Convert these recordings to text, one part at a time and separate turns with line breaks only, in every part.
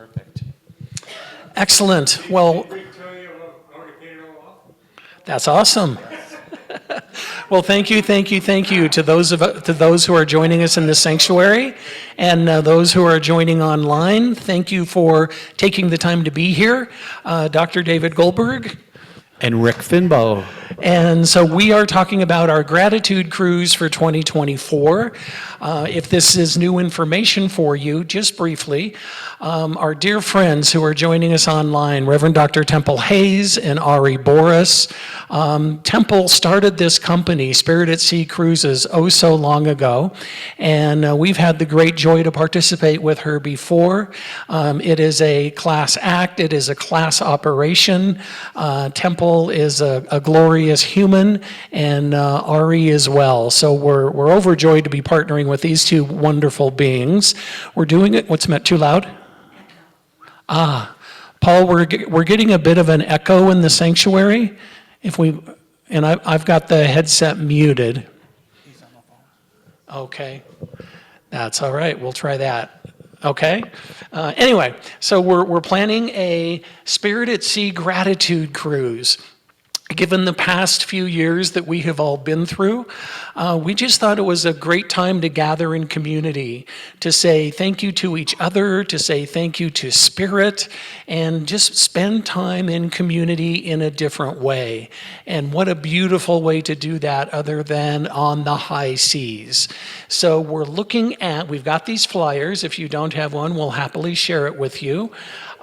Perfect.
Excellent. Well, that's awesome. Well, thank you to those who are joining us in the sanctuary, and those who are joining online. Thank you for taking the time to be here, Dr. David Goldberg.
And Rick Finbow.
And so we are talking about our gratitude cruise for 2024. If this is new information for you, just briefly, our dear friends who are joining us online, Reverend Dr. Temple Hayes and Ari Boris. Temple started this company, Spirit at Sea Cruises, oh so long ago, and we've had the great joy to participate with her before. It is a class act, it is a class operation. Temple is a glorious human, and Ari as well. So we're overjoyed to be partnering with these two wonderful beings. We're doing it. What's meant too loud? Paul, we're getting a bit of an echo in the sanctuary. I've got the headset muted. Okay, that's all right. We'll try that. Okay. Anyway, so we're planning a Spirit at Sea gratitude cruise. Given the past few years that we have all been through, we just thought it was a great time to gather in community, to say thank you to each other, to say thank you to Spirit, and just spend time in community in a different way. And what a beautiful way to do that other than on the high seas. So we've got these flyers. If you don't have one, we'll happily share it with you.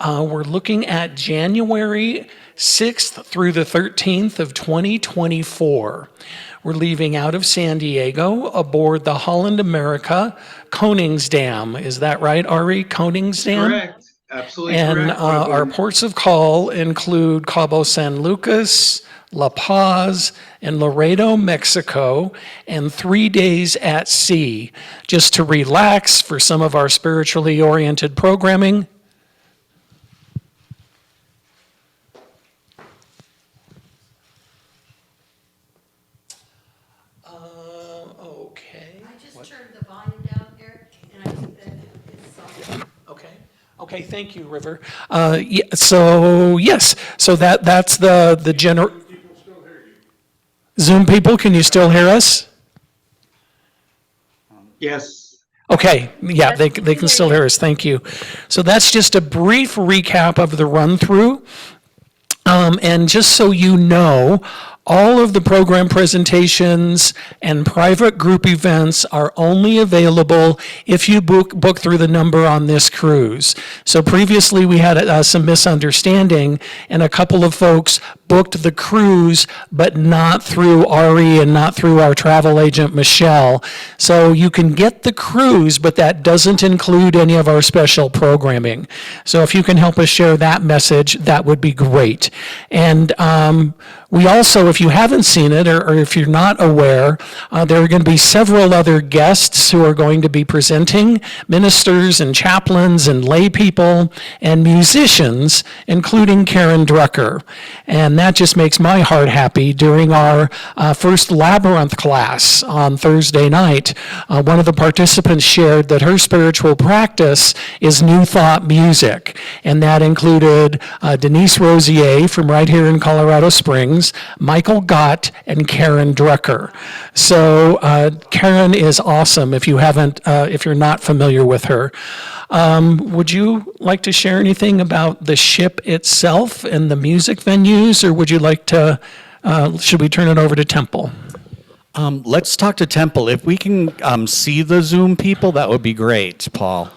We're looking at January 6th through the 13th of 2024. We're leaving out of San Diego aboard the Holland America Koningsdam. Is that right, Ari? Koningsdam?
Correct. Absolutely
correct. And our ports of call include Cabo San Lucas, La Paz, and Laredo, Mexico, and 3 days at sea, just to relax for some of our spiritually oriented programming. Okay, thank you, River. So that's the general. Zoom people, can you still hear us?
Yes.
Okay, yeah, they can still hear us, thank you. So that's just a brief recap of the run-through. And just so you know, all of the program presentations and private group events are only available if you book through the number on this cruise. So previously we had some misunderstanding, and a couple of folks booked the cruise, but not through Ari and not through our travel agent, Michelle. So you can get the cruise, but that doesn't include any of our special programming. So if you can help us share that message, that would be great. And we also, if you haven't seen it or if you're not aware, there are going to be several other guests who are going to be presenting, ministers and chaplains and lay people and musicians, including Karen Drucker. And that just makes my heart happy. During our first Labyrinth class on Thursday night, one of the participants shared that her spiritual practice is New Thought music. And that included Denise Rosier from right here in Colorado Springs, Michael Gott, and Karen Drucker. So Karen is awesome if you're not familiar with her. Would you like to share anything about the ship itself and the music venues, or would you like to, should we turn it over to Temple?
Let's talk to Temple. If we can see the Zoom people, that would be great, Paul.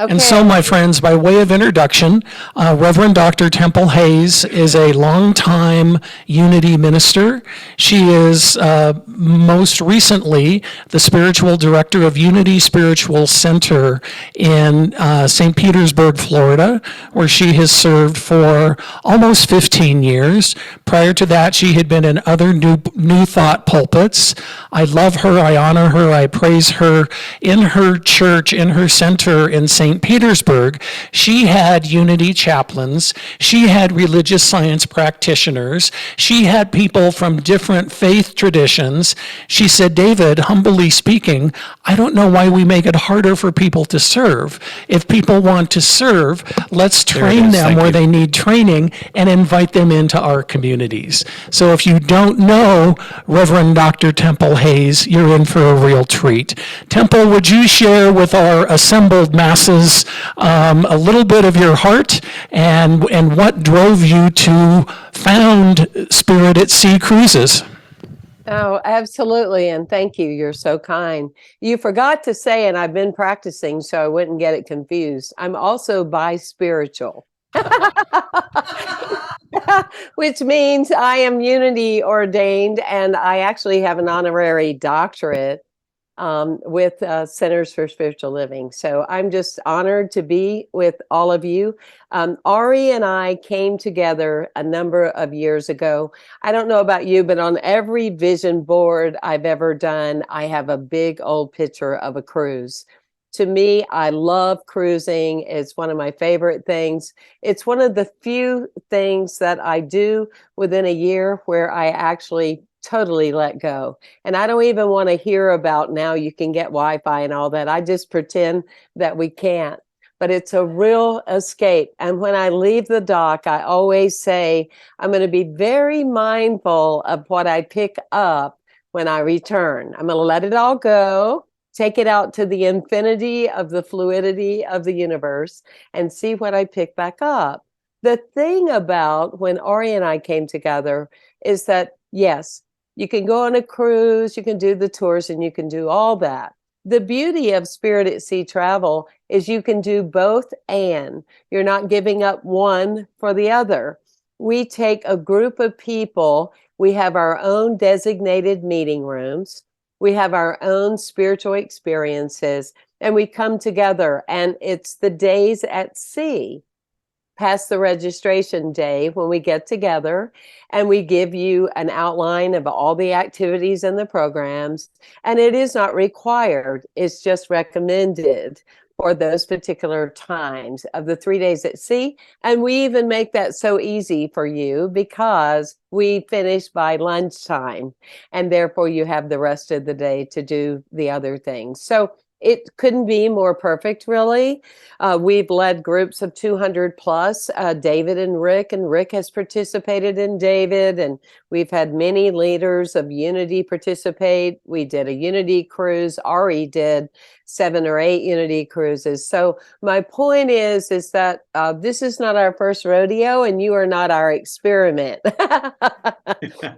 And so, my friends, by way of introduction, Reverend Dr. Temple Hayes is a longtime Unity minister. She is most recently the spiritual director of Unity Spiritual Center in St. Petersburg, Florida, where she has served for almost 15 years. Prior to that, she had been in other New Thought pulpits. I love her, I honor her, I praise her in her church, in her center in St. St. Petersburg, she had Unity chaplains, she had religious science practitioners, she had people from different faith traditions. She said, David, humbly speaking, I don't know why we make it harder for people to serve. If people want to serve, let's train
is.
them
Thank
where
you.
they need training and invite them into our communities. So if you don't know Reverend Dr. Temple Hayes, you're in for a real treat. Temple, would you share with our assembled masses a little bit of your heart and what drove you to found Spirit at Sea Cruises?
Oh, absolutely. And thank you. You're so kind. You forgot to say, and I've been practicing so I wouldn't get it confused, I'm also bi-spiritual. Which means I am Unity ordained, and I actually have an honorary doctorate with Centers for Spiritual Living. So I'm just honored to be with all of you. Ari and I came together a number of years ago. I don't know about you, but on every vision board I've ever done, I have a big old picture of a cruise. To me, I love cruising. It's one of my favorite things. It's one of the few things that I do within a year where I actually totally let go. And I don't even want to hear about now you can get Wi-Fi and all that. I just pretend that we can't. But it's a real escape. And when I leave the dock, I always say, I'm going to be very mindful of what I pick up when I return. I'm going to let it all go, take it out to the infinity of the fluidity of the universe, and see what I pick back up. The thing about when Ari and I came together is that, yes, you can go on a cruise, you can do the tours, and you can do all that. The beauty of Spirit at Sea travel is you can do both, and you're not giving up one for the other. We take a group of people, we have our own designated meeting rooms, we have our own spiritual experiences, and we come together, and it's the days at sea past the registration day when we get together and we give you an outline of all the activities and the programs. And it is not required, it's just recommended for those particular times of the 3 days at sea. And we even make that so easy for you because we finish by lunchtime, and therefore you have the rest of the day to do the other things. So it couldn't be more perfect, really. We've led groups of 200 plus, David and Rick has participated in David, and we've had many leaders of Unity participate. We did a Unity cruise. Ari did 7 or 8 Unity cruises. So my point is that this is not our first rodeo, and you are not our experiment.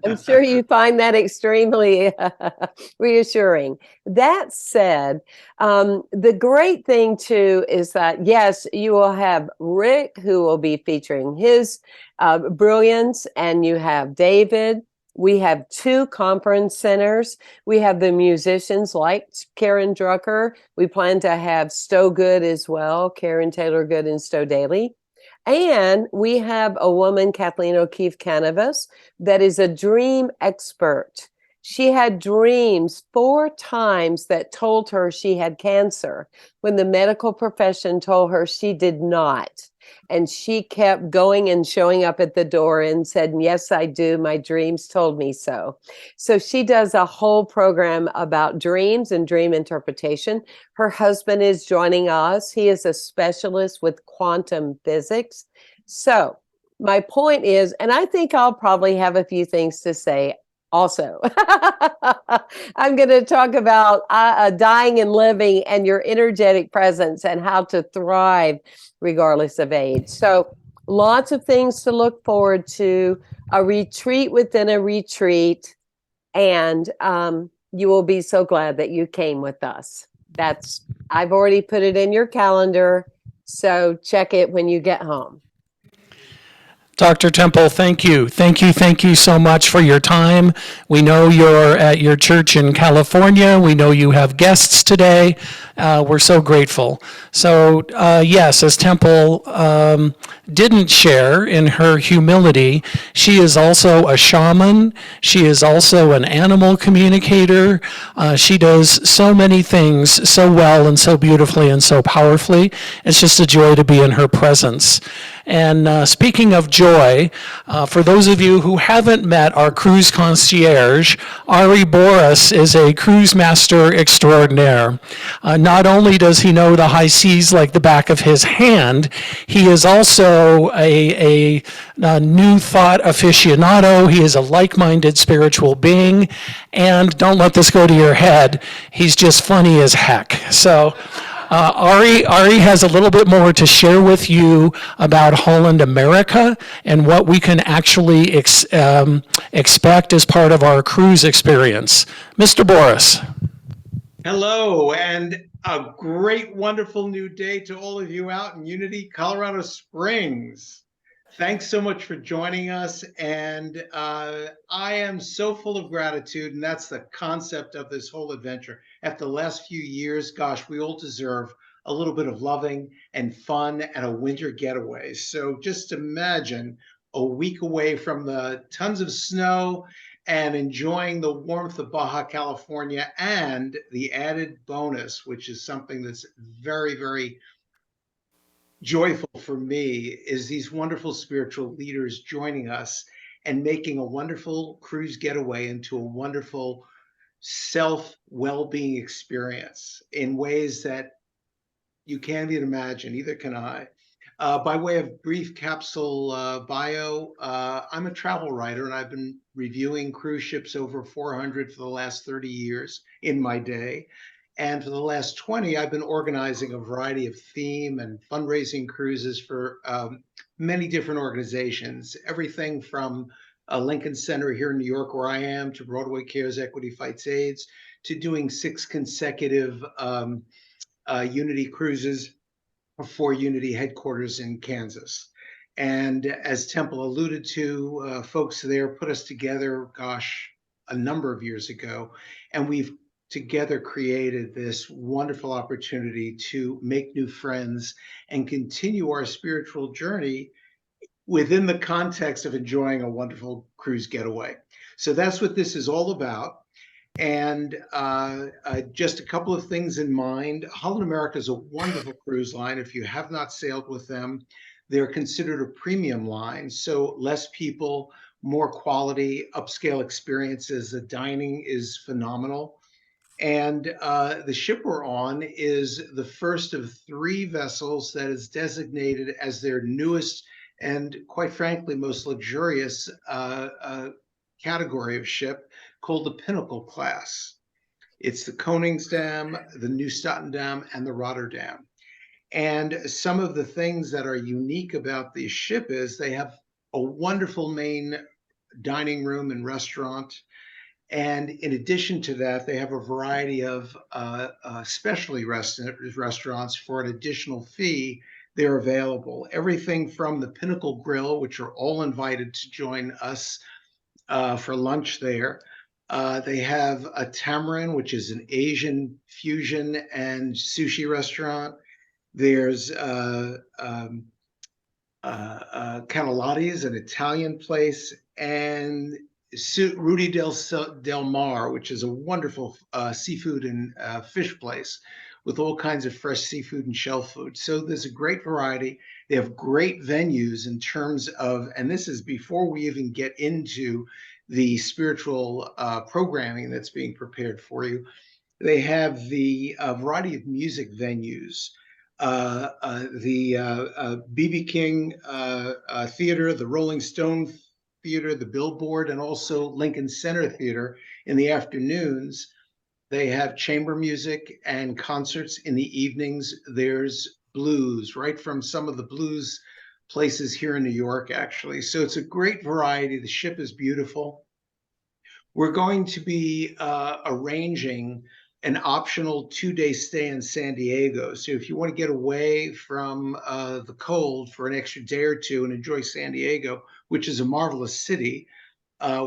I'm sure you find that extremely reassuring. That said, the great thing too is that, yes, you will have Rick who will be featuring his brilliance, and you have David. We have 2 conference centers. We have the musicians like Karen Drucker. We plan to have Stowe Good as well, Karen Taylor Good and Stowe Daly. And we have a woman, Kathleen O'Keefe Canavas, that is a dream expert. She had dreams 4 times that told her she had cancer when the medical profession told her she did not. And she kept going and showing up at the door and said, yes, I do. My dreams told me so. So she does a whole program about dreams and dream interpretation. Her husband is joining us. He is a specialist with quantum physics. So my point is, and I think I'll probably have a few things to say also. I'm going to talk about dying and living and your energetic presence and how to thrive regardless of age. So lots of things to look forward to, a retreat within a retreat, and you will be so glad that you came with us. I've already put it in your calendar, so check it when you get home.
Dr. Temple, thank you. Thank you so much for your time. We know you're at your church in California. We know you have guests today. We're so grateful. So, yes, as Temple didn't share in her humility, she is also a shaman. She is also an animal communicator. She does so many things so well and so beautifully and so powerfully. It's just a joy to be in her presence. And speaking of joy, for those of you who haven't met our cruise concierge, Ari Boris is a cruise master extraordinaire. Not only does he know the high seas like the back of his hand, he is also a new thought aficionado. He is a like-minded spiritual being. And don't let this go to your head, he's just funny as heck. So Ari has a little bit more to share with you about Holland America and what we can actually expect as part of our cruise experience. Mr. Boris.
Hello, and a great, wonderful new day to all of you out in Unity, Colorado Springs. Thanks so much for joining us, and I am so full of gratitude, and that's the concept of this whole adventure. After the last few years, gosh, we all deserve a little bit of loving and fun and a winter getaway. So just imagine a week away from the tons of snow and enjoying the warmth of Baja California, and the added bonus, which is something that's very, very joyful for me, is these wonderful spiritual leaders joining us and making a wonderful cruise getaway into a wonderful self-well-being experience in ways that you can't even imagine, either can I. By way of brief capsule bio, I'm a travel writer, and I've been reviewing cruise ships over 400 for the last 30 years in my day. And for the last 20, I've been organizing a variety of theme and fundraising cruises for many different organizations, everything from Lincoln Center here in New York, where I am, to Broadway Cares Equity Fights AIDS, to doing 6 consecutive Unity cruises for Unity headquarters in Kansas. And as Temple alluded to, folks there put us together, gosh, a number of years ago, and we've together created this wonderful opportunity to make new friends and continue our spiritual journey within the context of enjoying a wonderful cruise getaway. So that's what this is all about. And just a couple of things in mind. Holland America is a wonderful cruise line. If you have not sailed with them, they're considered a premium line. So less people, more quality, upscale experiences. The dining is phenomenal. And the ship we're on is the first of 3 vessels that is designated as their newest and, quite frankly, most luxurious category of ship, called the Pinnacle class. It's the Koningsdam, the New Statendam, and the Rotterdam. And some of the things that are unique about this ship is they have a wonderful main dining room and restaurant. And in addition to that, they have a variety of specialty restaurants for an additional fee. They're available. Everything from the Pinnacle Grill, which are all invited to join us for lunch there. They have a Tamarin, which is an Asian fusion and sushi restaurant. There's Canelati's, an Italian place, and Rudy Del Mar, which is a wonderful seafood and fish place with all kinds of fresh seafood and shellfood. So there's a great variety. They have great venues in terms of, and this is before we even get into the spiritual programming that's being prepared for you. They have the variety of music venues, the B.B. King Theater, the Rolling Stone Theater, the Billboard, and also Lincoln Center Theater in the afternoons. They have chamber music and concerts in the evenings. There's blues, right from some of the blues places here in New York, actually. So it's a great variety. The ship is beautiful. We're going to be arranging an optional 2-day stay in San Diego. So if you want to get away from the cold for an extra day or two and enjoy San Diego, which is a marvelous city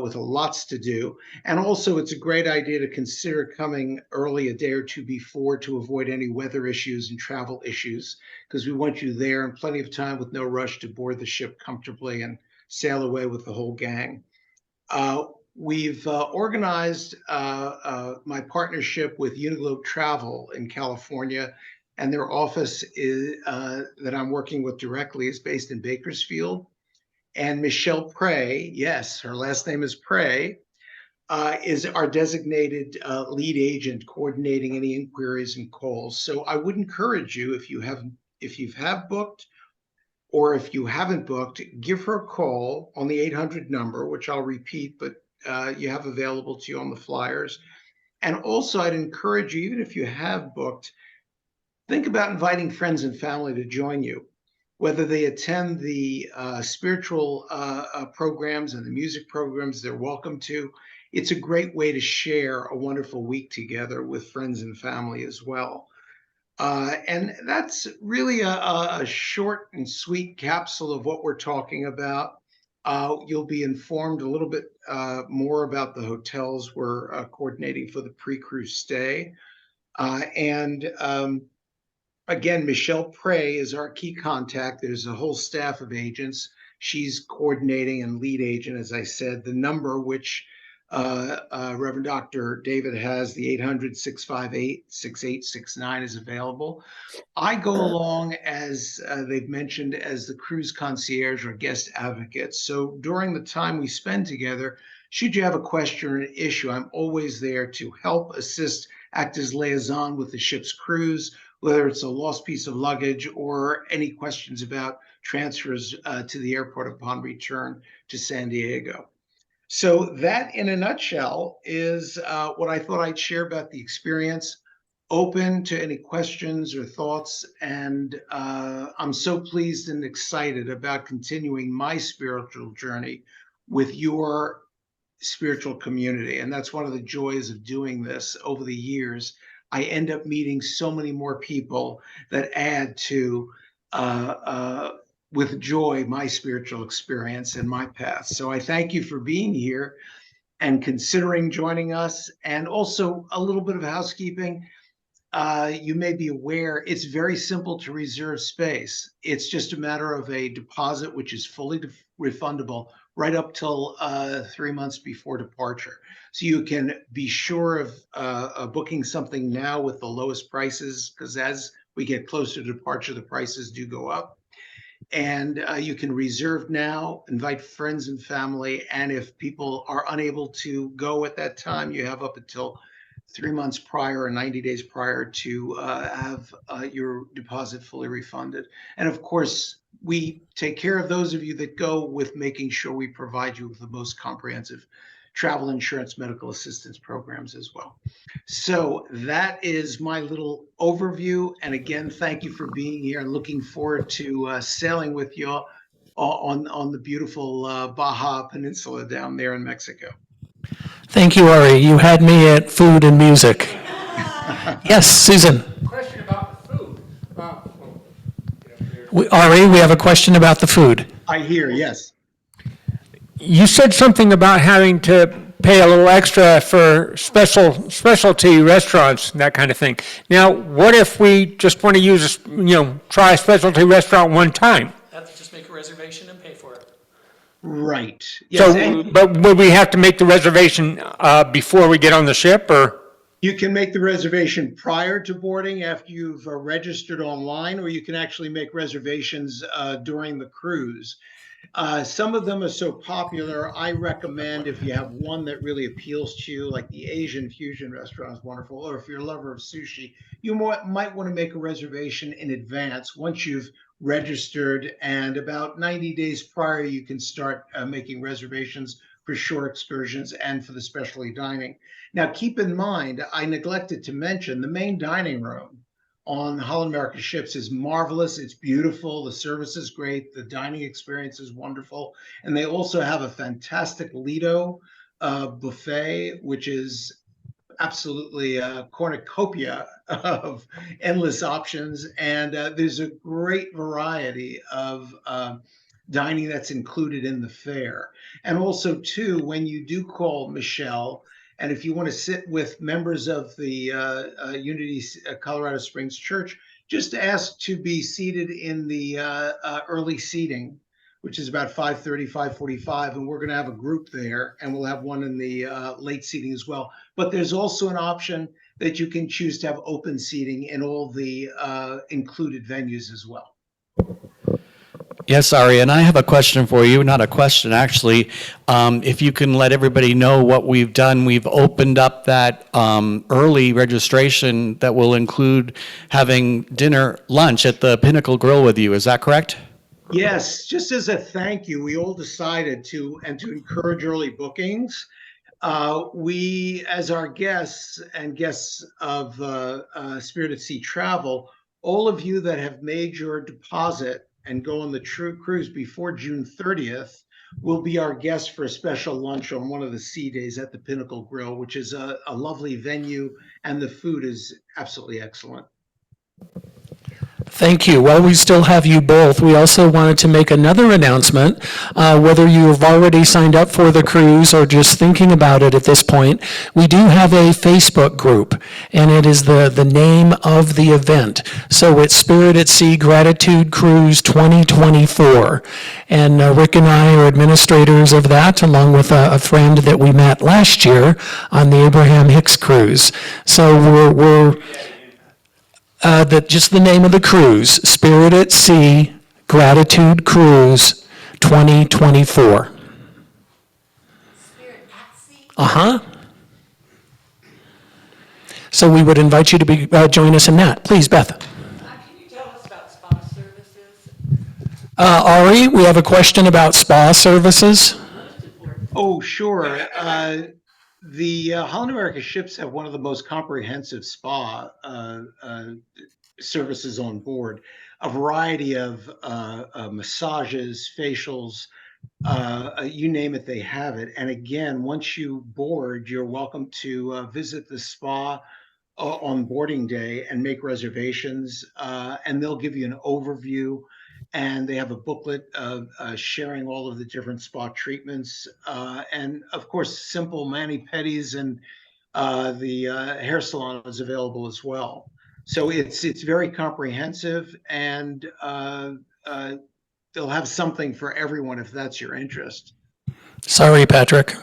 with lots to do. And also it's a great idea to consider coming early, a day or two before, to avoid any weather issues and travel issues, because we want you there in plenty of time with no rush to board the ship comfortably and sail away with the whole gang. We've organized my partnership with Uniglobe Travel in California, and their office is that I'm working with directly is based in Bakersfield. And Michelle Prey, yes, her last name is Prey, is our designated lead agent coordinating any inquiries and calls. So I would encourage you, if you have booked, or if you haven't booked, give her a call on the 800 number, which I'll repeat, but you have available to you on the flyers. And also, I'd encourage you, even if you have booked, think about inviting friends and family to join you, whether they attend the spiritual programs and the music programs, they're welcome to. It's a great way to share a wonderful week together with friends and family as well. And that's really a short and sweet capsule of what we're talking about. You'll be informed a little bit more about the hotels we're coordinating for the pre-cruise stay. Again, Michelle Prey is our key contact. There's a whole staff of agents. She's coordinating and lead agent, as I said. The number, which Reverend Dr. David has, the 800-658-6869, is available. I go along, as they've mentioned, as the cruise concierge or guest advocate. So during the time we spend together, should you have a question or an issue, I'm always there to help, assist, act as liaison with the ship's crews, whether it's a lost piece of luggage or any questions about transfers to the airport upon return to San Diego. So that, in a nutshell, is what I thought I'd share about the experience. Open to any questions or thoughts, and I'm so pleased and excited about continuing my spiritual journey with your spiritual community. And that's one of the joys of doing this over the years. I end up meeting so many more people that add to, with joy, my spiritual experience and my path. So I thank you for being here and considering joining us. And also a little bit of housekeeping. You may be aware, it's very simple to reserve space. It's just a matter of a deposit, which is fully refundable right up till 3 months before departure. So you can be sure of booking something now with the lowest prices, because as we get closer to departure, the prices do go up. And you can reserve now, invite friends and family. And if people are unable to go at that time, you have up until 3 months prior or 90 days prior to have your deposit fully refunded. And of course, we take care of those of you that go with making sure we provide you with the most comprehensive travel insurance medical assistance programs as well. So that is my little overview. And again, thank you for being here, and looking forward to sailing with you all on the beautiful Baja Peninsula down there in Mexico.
Thank you, Ari. You had me at food and music. Yes, Susan.
Question about the food.
Ari, we have a question about the food.
I hear, yes.
You said something about having to pay a little extra for specialty restaurants and that kind of thing. Now, what if we just want to use, try a specialty restaurant one time?
That's just make a reservation and pay for it.
Right. Yes,
But would we have to make the reservation before we get on the ship, or?
you can make the reservation prior to boarding after you've registered online, or you can actually make reservations during the cruise. Some of them are so popular, I recommend, if you have one that really appeals to you, like the Asian fusion restaurant is wonderful, or if you're a lover of sushi, you might want to make a reservation in advance once you've registered, and about 90 days prior, you can start making reservations for shore excursions and for the specialty dining. Now, keep in mind, I neglected to mention the main dining room on Holland America ships is marvelous. It's beautiful. The service is great. The dining experience is wonderful. And they also have a fantastic Lido buffet, which is absolutely a cornucopia of endless options, and there's a great variety of dining that's included in the fare. And also, too, when you do call Michelle, and if you want to sit with members of the Unity Colorado Springs Church, just ask to be seated in the early seating, which is about 5:30, 5:45, and we're going to have a group there, and we'll have one in the late seating as well. But there's also an option that you can choose to have open seating in all the included venues as well.
Yes, Ari, and I have a question for you, not a question, actually. If you can let everybody know what we've done, we've opened up that early registration that will include having lunch at the Pinnacle Grill with you. Is that correct?
Yes, just as a thank you, we all decided to encourage early bookings. We, as our guests and guests of Spirit at Sea Travel, all of you that have made your deposit and go on the cruise before June 30th will be our guests for a special lunch on one of the sea days at the Pinnacle Grill, which is a lovely venue, and the food is absolutely excellent.
Thank you. While we still have you both, we also wanted to make another announcement. Whether you have already signed up for the cruise or just thinking about it at this point, we do have a Facebook group, and it is the name of the event. So it's Spirit at Sea Gratitude Cruise 2024. And Rick and I are administrators of that, along with a friend that we met last year on the Abraham Hicks cruise. So we're just the name of the cruise, Spirit at Sea Gratitude Cruise 2024.
Spirit at Sea?
Uh-huh. So we would invite you to join us in that. Please, Beth.
Can you tell us about spa services?
Ari, we have a question about spa services.
Oh, sure. The Holland America ships have one of the most comprehensive spa services on board. A variety of massages, facials, you name it, they have it. And again, once you board, you're welcome to visit the spa on boarding day and make reservations, and they'll give you an overview. And they have a booklet sharing all of the different spa treatments, and of course, simple mani-pedis, and the hair salon is available as well. So it's very comprehensive, and they'll have something for everyone if that's your interest.
Sorry, Patrick.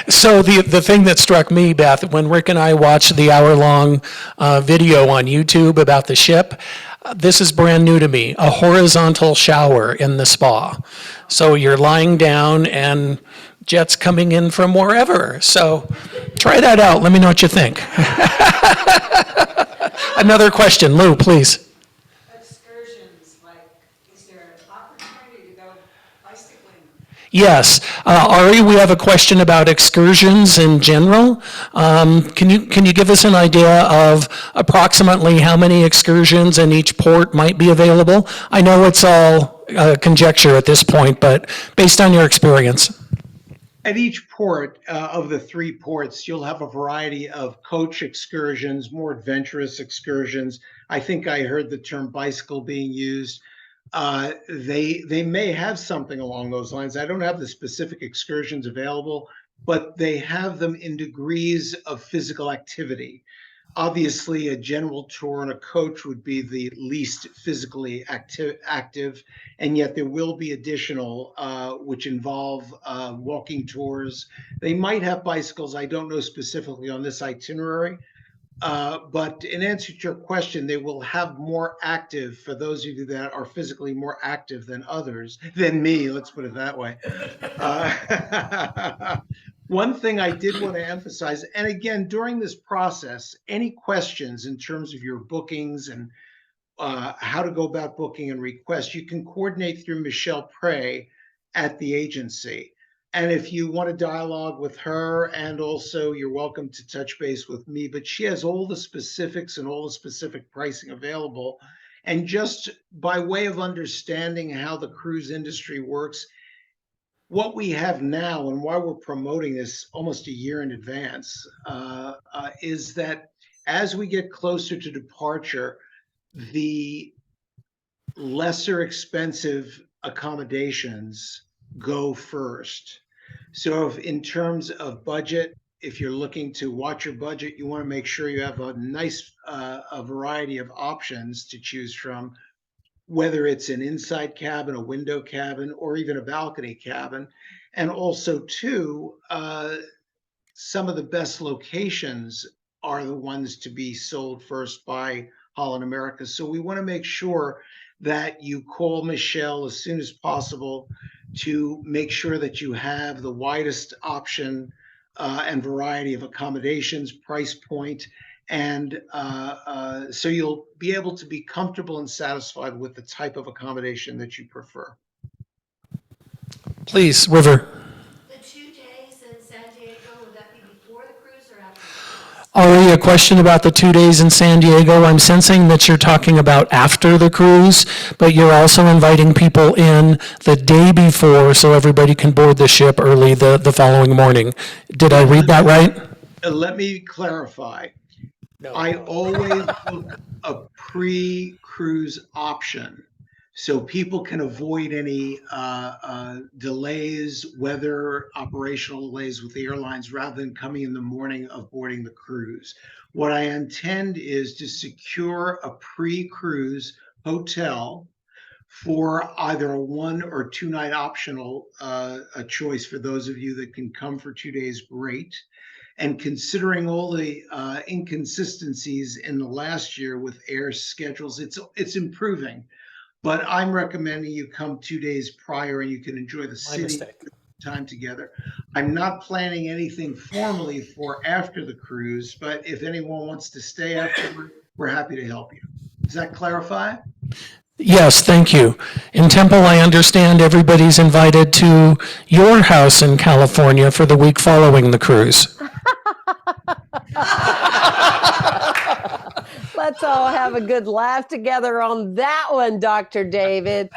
So the thing that struck me, Beth, when Rick and I watched the hour-long video on YouTube about the ship, this is brand new to me, a horizontal shower in the spa. So you're lying down and jets coming in from wherever. So try that out. Let me know what you think. Another question, Lou, please.
Excursions, like, is there an opportunity to go bicycling?
Yes. Ari, we have a question about excursions in general. Can you give us an idea of approximately how many excursions in each port might be available? I know it's all conjecture at this point, but based on your experience.
At each port of the 3 ports, you'll have a variety of coach excursions, more adventurous excursions. I think I heard the term bicycle being used. They may have something along those lines. I don't have the specific excursions available, but they have them in degrees of physical activity. Obviously, a general tour on a coach would be the least physically active, and yet there will be additional which involve walking tours. They might have bicycles. I don't know specifically on this itinerary. But in answer to your question, they will have more active, for those of you that are physically more active than others, than me, let's put it that way. One thing I did want to emphasize, and again, during this process, any questions in terms of your bookings and how to go about booking and requests, you can coordinate through Michelle Prey at the agency. And if you want to dialogue with her, and also you're welcome to touch base with me, but she has all the specifics and all the specific pricing available. And just by way of understanding how the cruise industry works, what we have now and why we're promoting this almost a year in advance is that as we get closer to departure, the lesser expensive accommodations go first. So if in terms of budget, if you're looking to watch your budget, you want to make sure you have a nice a variety of options to choose from, whether it's an inside cabin, a window cabin, or even a balcony cabin. And also too, some of the best locations are the ones to be sold first by Holland America. So we want to make sure that you call Michelle as soon as possible to make sure that you have the widest option and variety of accommodations, price point, and so you'll be able to be comfortable and satisfied with the type of accommodation that you prefer.
Please, River.
The 2 days in San Diego, would that be before the cruise or after?
Ari, a question about the 2 days in San Diego. I'm sensing that you're talking about after the cruise, but you're also inviting people in the day before so everybody can board the ship early the following morning. Did I read that right?
Let me clarify. I always book a pre-cruise option so people can avoid any delays, weather, operational delays with the airlines, rather than coming in the morning of boarding the cruise. What I intend is to secure a pre-cruise hotel for either a 1 or 2 night optional a choice for those of you that can come for 2 days, great. And considering all the inconsistencies in the last year with air schedules, it's improving. But I'm recommending you come 2 days prior and you can enjoy the city time together. I'm not planning anything formally for after the cruise, but if anyone wants to stay afterward, we're happy to help you. Does that clarify?
Yes, thank you. In Temple, I understand everybody's invited to your house in California for the week following the cruise.
Let's all have a good laugh together on that one, Dr. David.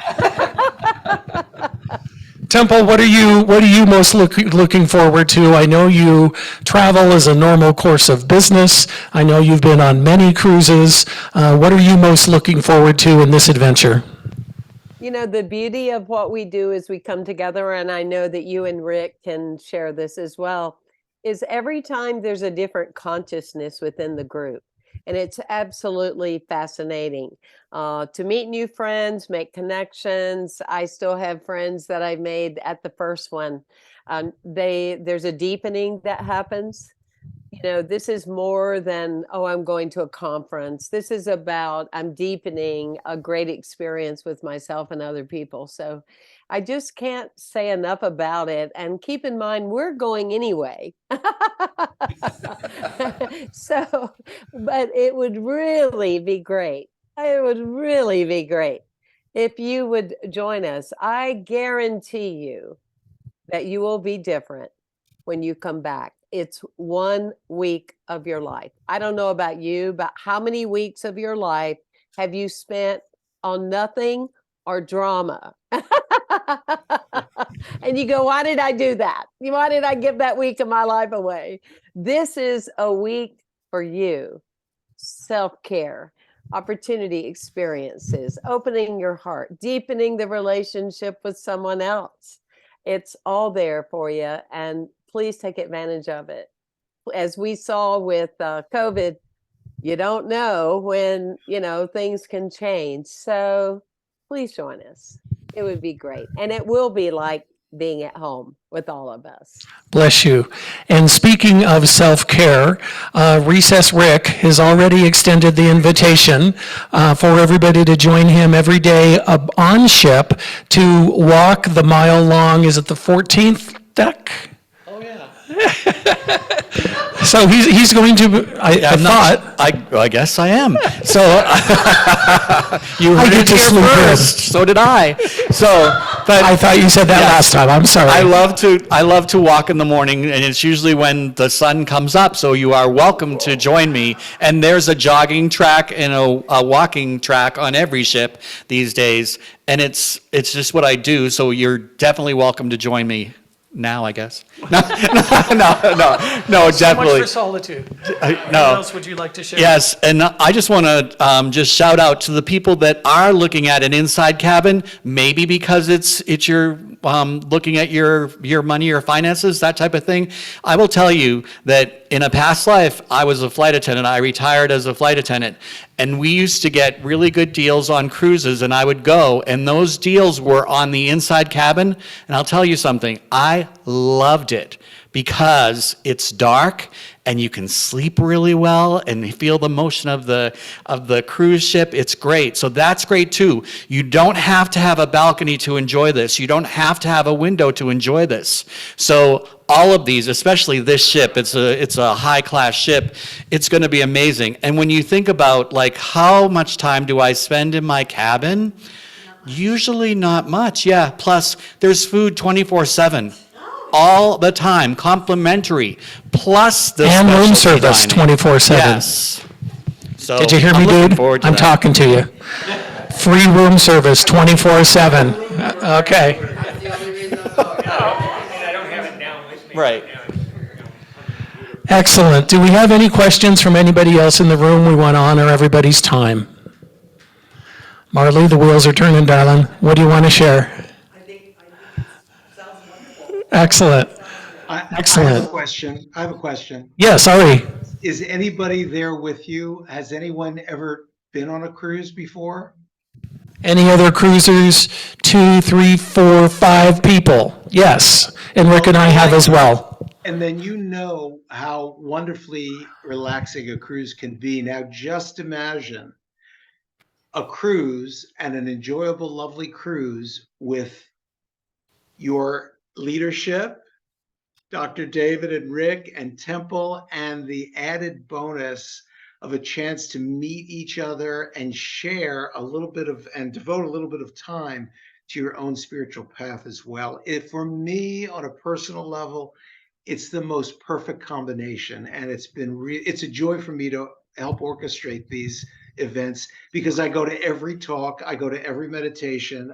Temple, what are you most looking forward to? I know you travel as a normal course of business. I know you've been on many cruises. What are you most looking forward to in this adventure?
You know, the beauty of what we do is we come together, and I know that you and Rick can share this as well, is every time there's a different consciousness within the group. And it's absolutely fascinating to meet new friends, make connections. I still have friends that I made at the first one. There's a deepening that happens. You know, this is more than, oh, I'm going to a conference. This is about, I'm deepening a great experience with myself and other people. So I just can't say enough about it. And keep in mind, we're going anyway. So, but it would really be great. It would really be great if you would join us. I guarantee you that you will be different when you come back. It's 1 week of your life. I don't know about you, but how many weeks of your life have you spent on nothing or drama? And you go, why did I do that? Why did I give that week of my life away? This is a week for you. Self-care, opportunity experiences, opening your heart, deepening the relationship with someone else. It's all there for you, and please take advantage of it. As we saw with COVID, you don't know when, things can change. So please join us. It would be great. And it will be like being at home with all of us.
Bless you. And speaking of self-care, Recess Rick has already extended the invitation for everybody to join him every day on ship to walk the mile-long, is it the 14th deck?
Oh, yeah.
So he's going to,
I guess I am. So you
I
heard
get
it
to
here
sleep in.
first. So did I. So But
I thought you said that last time. I'm sorry.
I love to walk in the morning, and it's usually when the sun comes up, so you are welcome to join me. And there's a jogging track and a walking track on every ship these days, and it's just what I do, so you're definitely welcome to join me now, I guess. No,
So much
definitely.
for solitude. What
No.
else would you like to share?
Yes, and I just want to just shout out to the people that are looking at an inside cabin, maybe because it's your looking at your money or finances, that type of thing. I will tell you that in a past life, I was a flight attendant. I retired as a flight attendant, and we used to get really good deals on cruises, and I would go, and those deals were on the inside cabin. And I'll tell you something, I loved it because it's dark and you can sleep really well and feel the motion of the cruise ship. It's great. So that's great too. You don't have to have a balcony to enjoy this. You don't have to have a window to enjoy this. So all of these, especially this ship, it's a high-class ship. It's going to be amazing. And when you think about like how much time do I spend in my cabin? Usually not much, yeah. Plus, there's food 24/7. All the time, complimentary, plus the
And room
specialty
service
dining.
24/7.
Yes. So
Did you hear
I'm
me,
looking
dude?
forward to
I'm
that.
talking to you. Free room service 24/7. Okay.
Right.
Excellent. Do we have any questions from anybody else in the room? We want to honor everybody's time. Marley, the wheels are turning, darling. What do you want to share? Excellent.
I have a
Excellent.
question. I have a question.
Yes, Ari.
Is anybody there with you? Has anyone ever been on a cruise before?
Any other cruisers? 2, 3, 4, 5 people? Yes. And Rick and I have as well.
And then you know how wonderfully relaxing a cruise can be. Now, just imagine a cruise and an enjoyable, lovely cruise with your leadership, Dr. David and Rick and Temple, and the added bonus of a chance to meet each other and share a little bit of, and devote a little bit of time to your own spiritual path as well. For me, on a personal level, it's the most perfect combination, and it's a joy for me to help orchestrate these events because I go to every talk, I go to every meditation,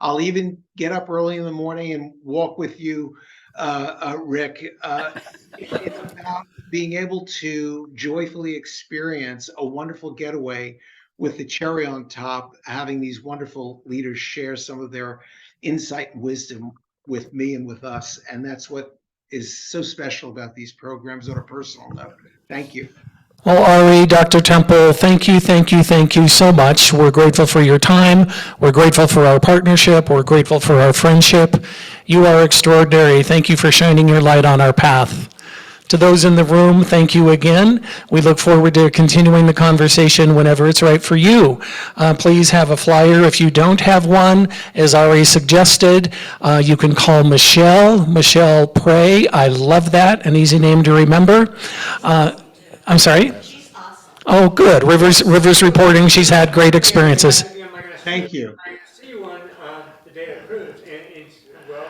I'll even get up early in the morning and walk with you, Rick. It's about being able to joyfully experience a wonderful getaway with the cherry on top, having these wonderful leaders share some of their insight and wisdom with me and with us. And that's what is so special about these programs on a personal note. Thank you.
Well, Ari, Dr. Temple, thank you so much. We're grateful for your time. We're grateful for our partnership. We're grateful for our friendship. You are extraordinary. Thank you for shining your light on our path. To those in the room, thank you again. We look forward to continuing the conversation whenever it's right for you. Please have a flyer. If you don't have one, as Ari suggested, you can call Michelle Prey. I love that, an easy name to remember. I'm sorry?
She's awesome.
Oh, good. Rivers reporting, she's had great experiences.
Thank you.
I see you on the day of cruise, and it's, well,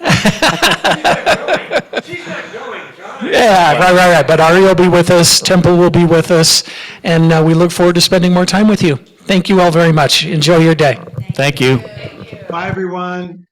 I don't know. She's not going, John.
Yeah, right. But Ari will be with us, Temple will be with us, and we look forward to spending more time with you. Thank you all very much. Enjoy your day.
Thank you.
Bye, everyone.